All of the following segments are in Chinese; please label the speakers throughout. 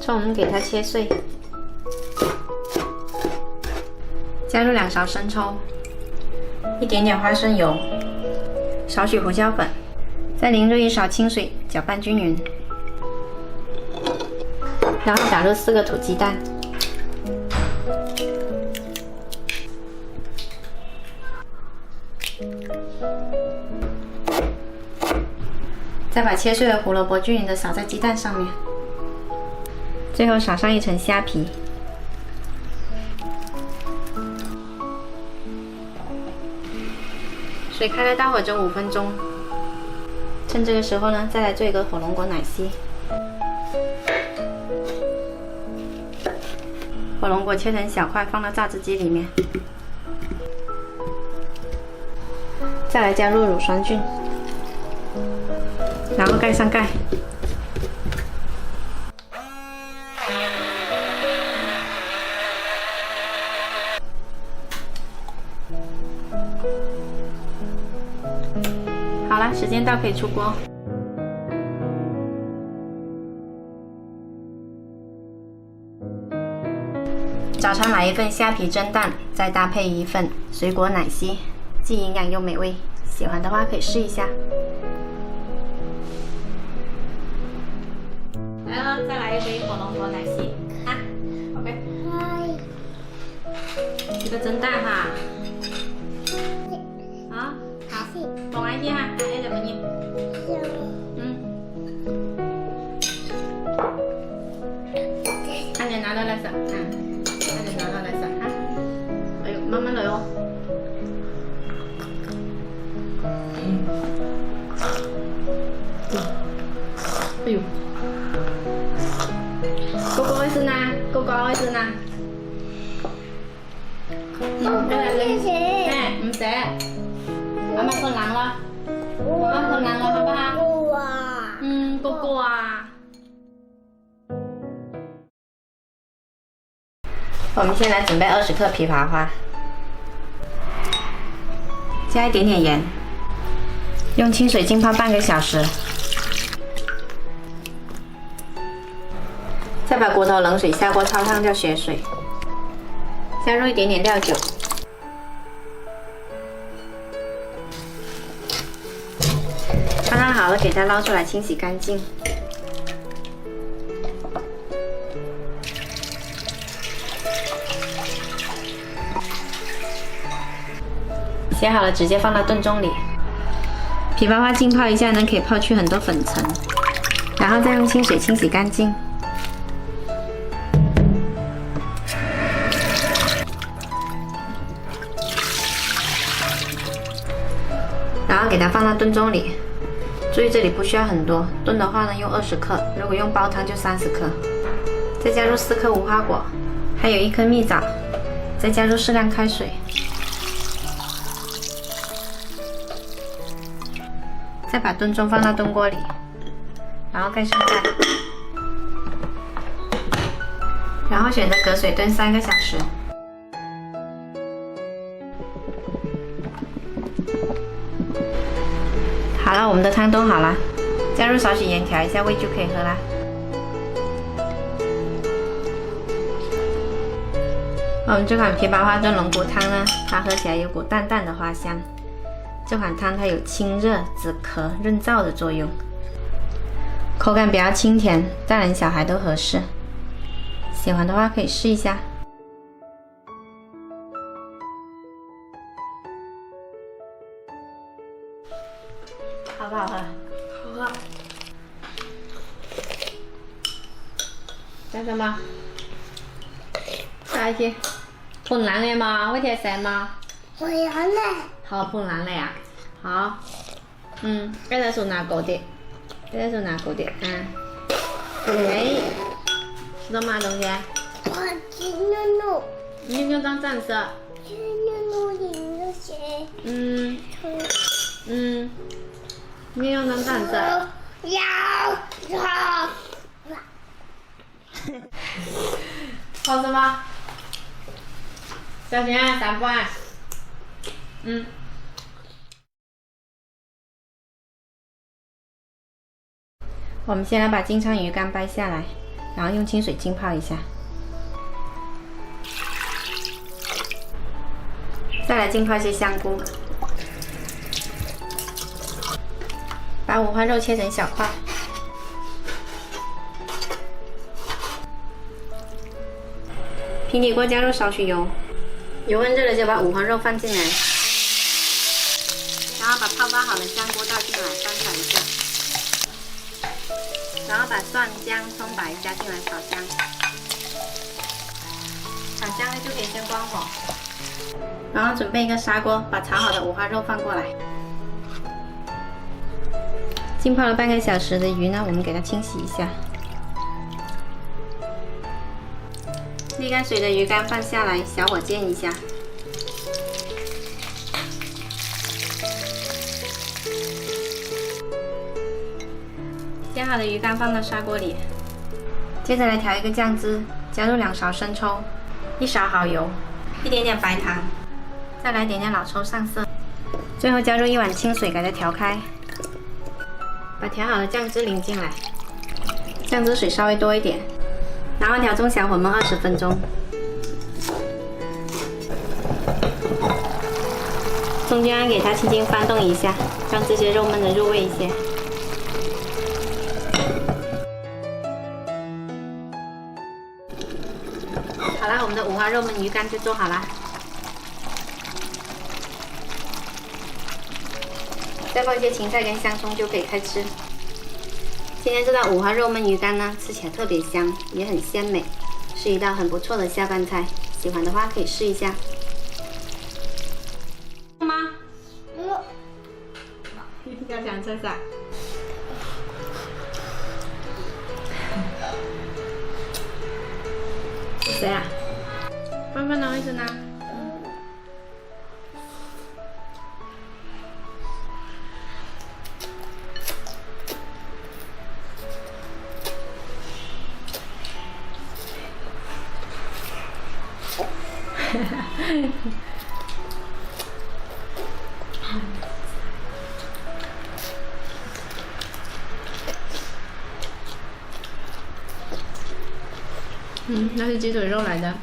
Speaker 1: 葱给它切碎，加入2勺生抽，一点点花生油，少许胡椒粉，再淋入1勺清水，搅拌均匀，然后打入4个土鸡蛋，再把切碎的胡萝卜均匀的撒在鸡蛋上面，最后撒上1层虾皮。水开了，大火蒸5分钟。趁这个时候呢，再来做一个火龙果奶昔。火龙果切成小块，放到榨汁机里面。再来加入乳酸菌，然后盖上盖。好了，时间到，可以出锅。早餐来1份虾皮蒸蛋，再搭配1份水果奶昔，既营养又美味。喜欢的话可以试一下。来了，再来1杯火龙果奶昔啊 ！OK。这个蒸蛋哈。啊，好，放安啲哈，喺度乜嘢？看你拿到了手，看你拿到了手哈。哎呦，慢慢来哦。哎呦，哥哥開先啦，哥哥開先啦。唔捨，媽媽困冷了，媽媽困冷了，好不好？哥哥啊。我们先来准备20克枇杷花，加一点点盐，用清水浸泡半个小时，再把锅头冷水下锅焯烫掉血水，加入一点点料酒，焯烫好了，给它捞出来清洗干净。洗好了，直接放到炖盅里。枇杷花浸泡一下呢，可以泡去很多粉尘，然后再用清水清洗干净。然后给它放到炖盅里，注意这里不需要很多，炖的话呢用20克，如果用煲汤就30克。再加入4颗无花果，还有1颗蜜枣，再加入适量开水。再把炖盅放到炖锅里，然后盖上盖，然后选择隔水炖3个小时。好了，我们的汤炖好了，加入少许盐调一下味就可以喝啦。我们这款枇杷花炖龙骨汤呢，它喝起来有股淡淡的花香。这款汤它有清热、止咳、润燥的作用，口感比较清甜，大人小孩都合适。喜欢的话可以试一下。好不好喝？好喝。叫什麼？下一題。碰冷了嗎？會貼聲嗎？
Speaker 2: 我有呢。
Speaker 1: 好，碰冷了呀。好。跟着手拿高點，跟着手拿高點。哎，吃到嗎，同學？
Speaker 2: 我吃妞妞。
Speaker 1: 妞妞當戰士。
Speaker 2: 吃妞妞贏咗誰？
Speaker 1: 妞妞當戰士。
Speaker 2: 要。
Speaker 1: 好什麼？小心啊，散步啊。我们先来把金枪鱼干掰下来，然后用清水浸泡一下。再来浸泡一些香菇，把五花肉切成小块。平底锅加入少许油，油温热了就把五花肉放进来，然后把泡发好的香菇倒进来翻炒一下，然后把蒜姜葱白加进来炒香，炒香了就可以先关火，然后准备一个砂锅，把炒好的五花肉放过来。浸泡了半个小时的鱼呢，我们给它清洗一下。沥干水的鱼干放下来，小火煎一下。煎好的鱼干放到砂锅里，接着来调一个酱汁，加入2勺生抽，1勺蚝油，一点点白糖，再来点老抽上色，最后加入1碗清水给它调开，把调好的酱汁淋进来，酱汁水稍微多一点。然后调中小火焖20分钟，中间给它轻轻翻动一下，让这些肉焖的入味一些。好了，我们的五花肉焖鱼干就做好了，再放一些芹菜跟香葱就可以开吃。今天这道五花肉焖鱼干呢，吃起来特别香，也很鲜美，是一道很不错的下饭菜。喜欢的话可以试一下。吗？要想吃啥？谁啊？芬芬的位置呢？那是鸡腿肉来的。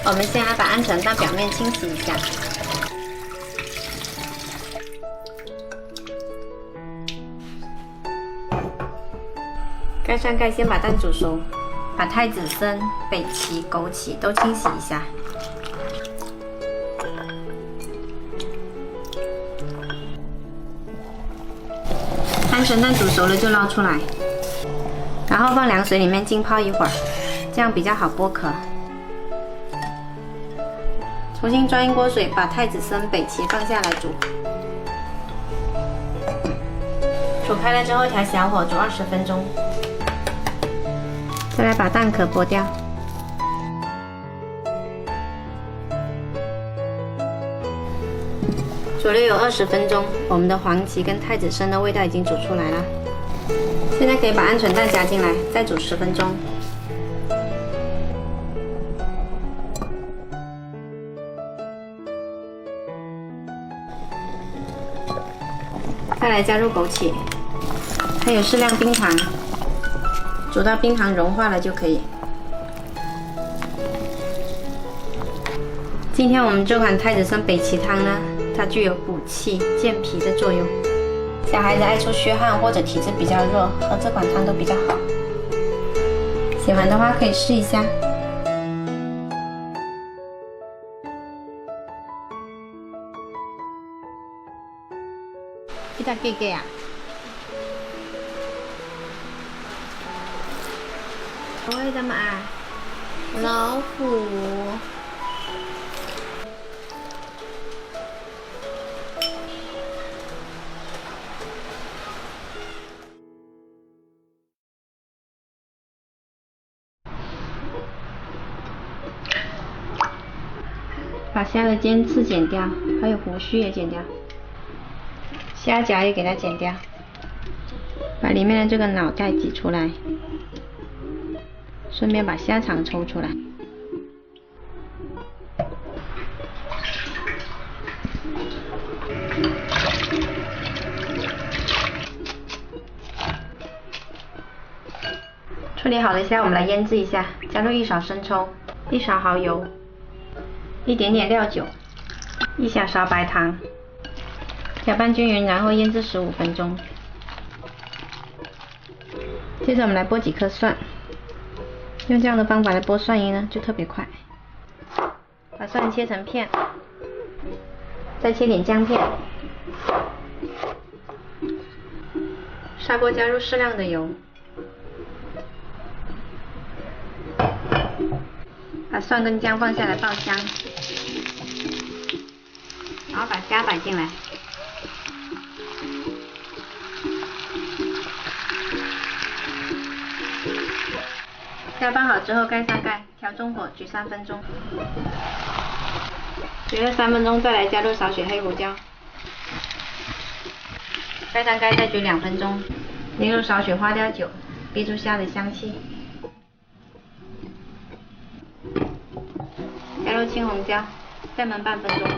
Speaker 1: 我们先来把鹌鹑蛋表面清洗一下。盖上盖，先把蛋煮熟，把太子参、北芪、枸杞都清洗一下。鹌鹑蛋煮熟了就捞出来，然后放凉水里面浸泡一会儿，这样比较好剥壳。重新装一锅水，把太子参、北芪放下来煮。煮开了之后调小火煮20分钟。再来把蛋壳剥掉。煮了有20分钟，我们的黄芪跟太子参的味道已经煮出来了。现在可以把鹌鹑蛋加进来，再煮10分钟。再来加入枸杞，还有适量冰糖。煮到冰糖融化了就可以。今天我们这款太子参北芪汤呢，它具有补气健脾的作用。小孩子爱出虚汗或者体质比较弱，喝这款汤都比较好。喜欢的话可以试一下。你在给啊？我会怎么啊？老虎。把虾的尖刺剪掉，还有胡须也剪掉，虾甲也给它剪掉，把里面的这个脑袋挤出来。顺便把虾肠抽出来，处理好的虾，我们来腌制一下，加入1勺生抽、1勺蚝油、一点点料酒、1小勺白糖，搅拌均匀，然后腌制15分钟。接着我们来剥几颗蒜。用这样的方法来剥蒜叶呢，就特别快。把蒜切成片，再切点姜片。砂锅加入适量的油，把蒜跟姜放下来爆香，然后把虾摆进来。虾拌好之后盖上盖，调中火焗3分钟。焗了3分钟，再来加入少许黑胡椒。盖上盖再焗2分钟，淋入少许花雕酒，逼出虾的香气。加入青红椒，再焖半分钟。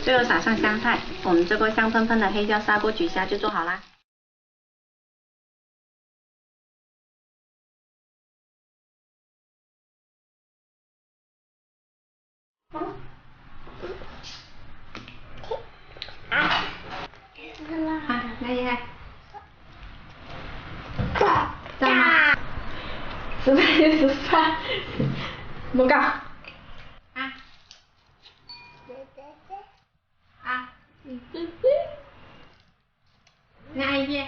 Speaker 1: 最后撒上香菜，我们这锅香喷喷的黑椒砂锅焗虾就做好啦。来，在吗？实在是实在，不搞。你爱一遍。